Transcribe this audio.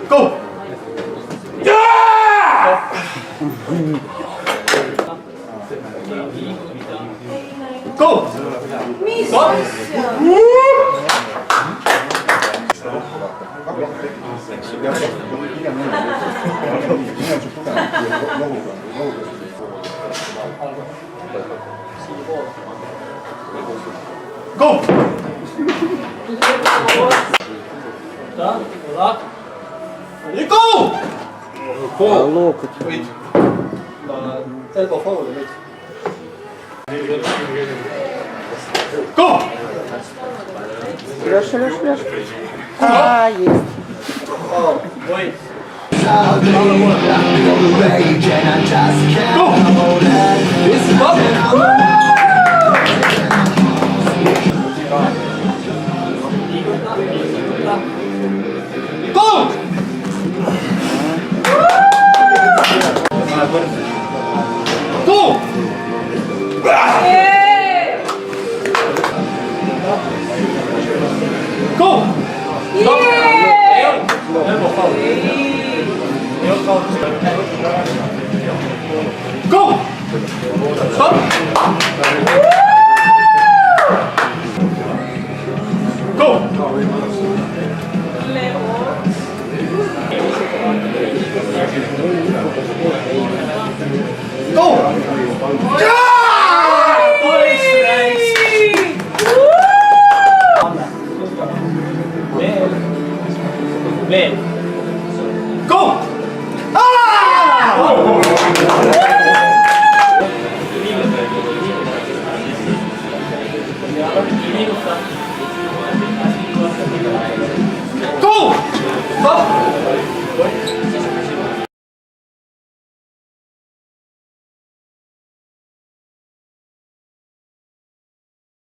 Go! Go! Go! 자, 올라. 빨리 go! Alô, Wait. Elbow forward, wait. Go! Леша, Леша, Леша. А, есть. Oh, wait. Go! Go! Go! Stop! Elbow forward. Go! Stop! Go! Go! Yeah! Man. Go! Go! Stop!